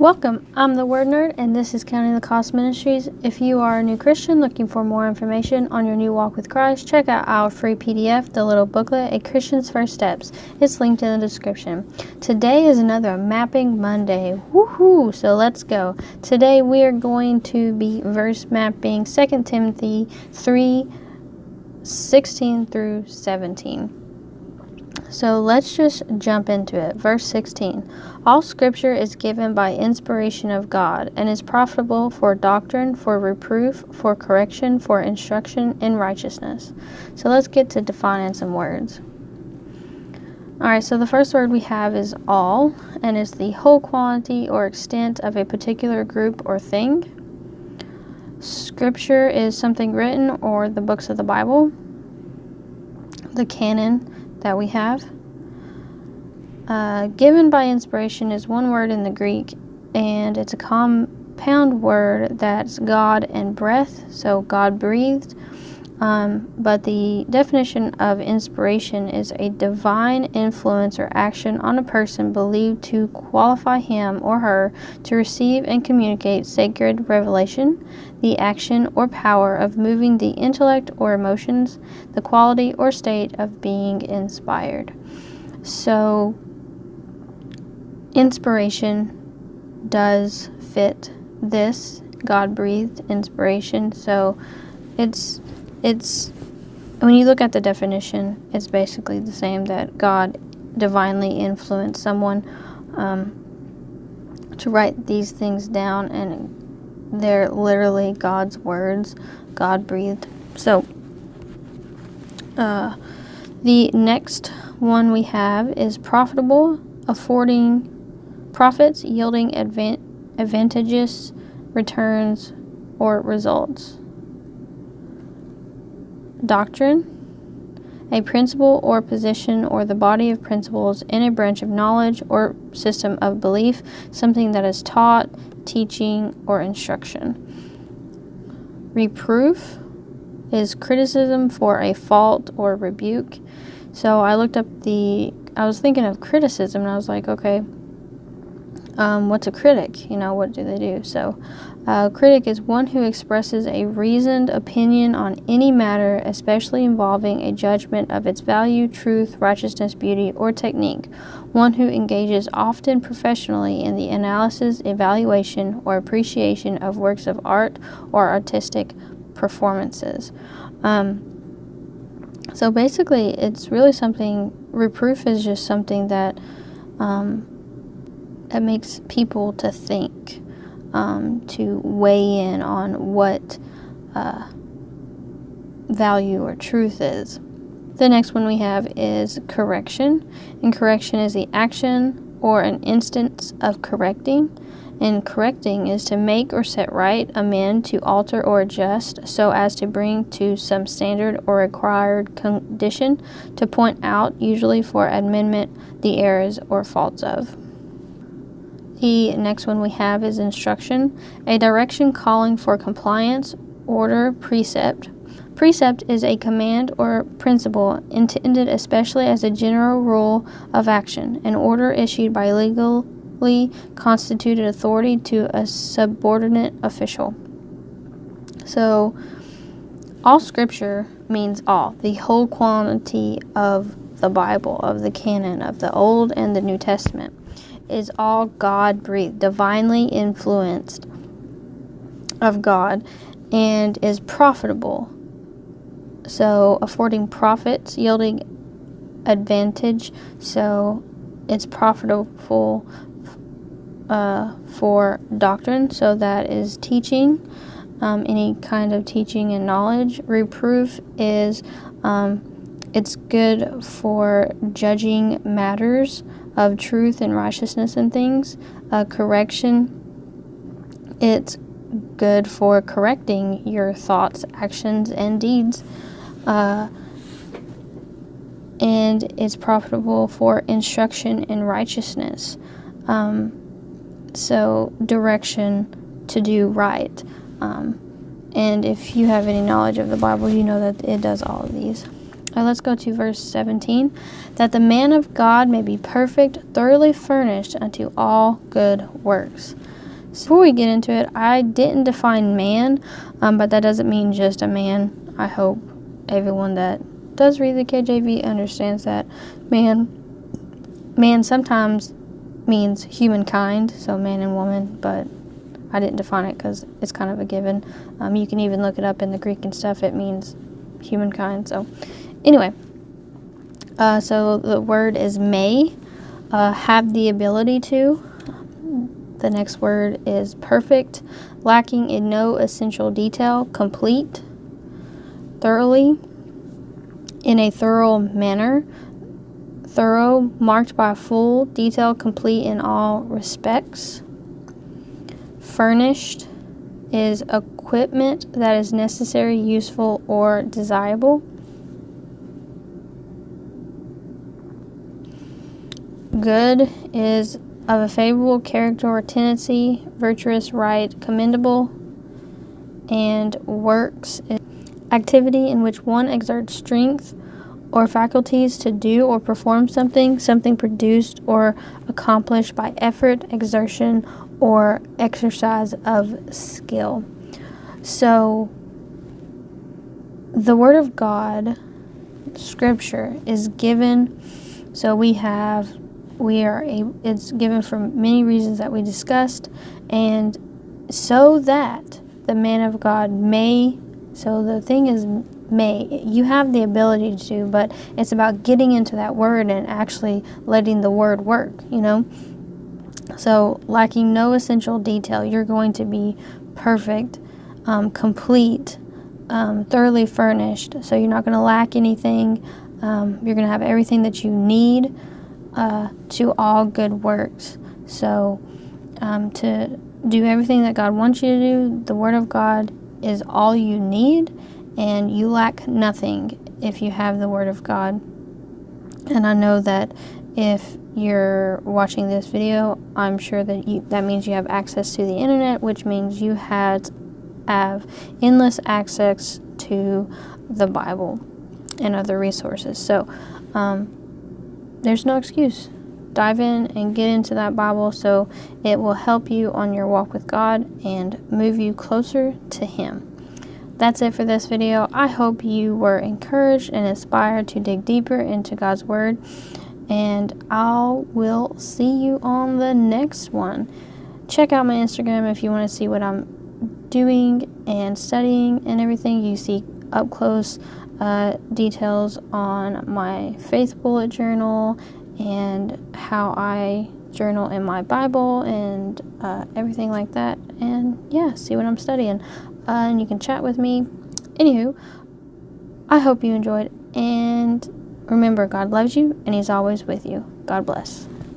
Welcome, I'm the Word Nerd, and this is Counting the Cost Ministries. If you are a new Christian looking for more information on your new walk with Christ, check out our free PDF, The Little Booklet, A Christian's First Steps. It's linked in the description. Today is another Mapping Monday. Woohoo! So let's go. Today we are going to be verse mapping 2 Timothy 3:16 through 17. So let's just jump into it. Verse 16. All scripture is given by inspiration of God and is profitable for doctrine, for reproof, for correction, for instruction in righteousness. So let's get to defining some words. Alright, so the first word we have is all, and is the whole quantity or extent of a particular group or thing. Scripture is something written or the books of the Bible. The canon that we have. Given by inspiration is one word in the Greek, and it's a compound word that's God and breath, so God breathed. But the definition of inspiration is a divine influence or action on a person believed to qualify him or her to receive and communicate sacred revelation, the action or power of moving the intellect or emotions, the quality or state of being inspired. So, inspiration does fit this God-breathed inspiration. So, it's when you look at the definition, it's basically the same, that God divinely influenced someone to write these things down, and they're literally God's words, God breathed. So the next one we have is profitable, affording profits, yielding advantageous returns or results. Doctrine, a principle or position or the body of principles in a branch of knowledge or system of belief, something that is taught, teaching, or instruction. Reproof is criticism for a fault or rebuke. So I looked up I was thinking of criticism, and I was like, okay, what's a critic? What do they do? So a critic is one who expresses a reasoned opinion on any matter, especially involving a judgment of its value, truth, righteousness, beauty, or technique. One who engages often professionally in the analysis, evaluation, or appreciation of works of art or artistic performances. So basically, it's really something, reproof is just something that it makes people to think, to weigh in on what value or truth is. The next one we have is correction, and correction is the action or an instance of correcting, and correcting is to make or set right, amend, to alter or adjust so as to bring to some standard or required condition, to point out, usually for amendment, the errors or faults of. The next one we have is instruction, a direction calling for compliance, order, precept. Precept is a command or principle intended especially as a general rule of action, an order issued by legally constituted authority to a subordinate official. So, all scripture means all, the whole quantity of the Bible, of the canon, of the Old and the New Testament, is all God-breathed, divinely influenced of God, and is profitable. So, affording profits, yielding advantage, so it's profitable for doctrine, so that is teaching, any kind of teaching and knowledge. Reproof is it's good for judging matters of truth and righteousness and things. Correction, it's good for correcting your thoughts, actions, and deeds. And it's profitable for instruction in righteousness. So direction to do right. And if you have any knowledge of the Bible, you know that it does all of these. Let's go to verse 17. That the man of God may be perfect, thoroughly furnished unto all good works. So before we get into it, I didn't define man, but that doesn't mean just a man. I hope everyone that does read the KJV understands that man sometimes means humankind, so man and woman, but I didn't define it because it's kind of a given. You can even look it up in the Greek and stuff. It means humankind. So anyway, so the word is may, have the ability to. The next word is perfect, lacking in no essential detail, complete, thoroughly, in a thorough manner, thorough, marked by full detail, complete in all respects. Furnished is equipment that is necessary, useful, or desirable. Good is of a favorable character or tendency, virtuous, right, commendable. And works is activity in which one exerts strength or faculties to do or perform something produced or accomplished by effort, exertion, or exercise of skill. So the Word of God, Scripture, is given. So it's given for many reasons that we discussed, and so that the man of God may. So the thing is, may. You have the ability to, but it's about getting into that word and actually letting the word work, So, lacking no essential detail, you're going to be perfect, complete, thoroughly furnished. So, you're not going to lack anything. You're going to have everything that you need to all good works. So, to do everything that God wants you to do, the Word of God is all you need, and you lack nothing if you have the Word of God. And I know that if you're watching this video, I'm sure that means you have access to the internet, which means you have endless access to the Bible and other resources. So there's no excuse. Dive in and get into that Bible so it will help you on your walk with God and move you closer to Him. That's it for this video. I hope you were encouraged and inspired to dig deeper into God's Word. And I will see you on the next one. Check out my Instagram if you want to see what I'm doing and studying and everything. You see up close details on my faith bullet journal and how I journal in my Bible and everything like that. And yeah, see what I'm studying. And you can chat with me. Anywho, I hope you enjoyed. And remember, God loves you and He's always with you. God bless.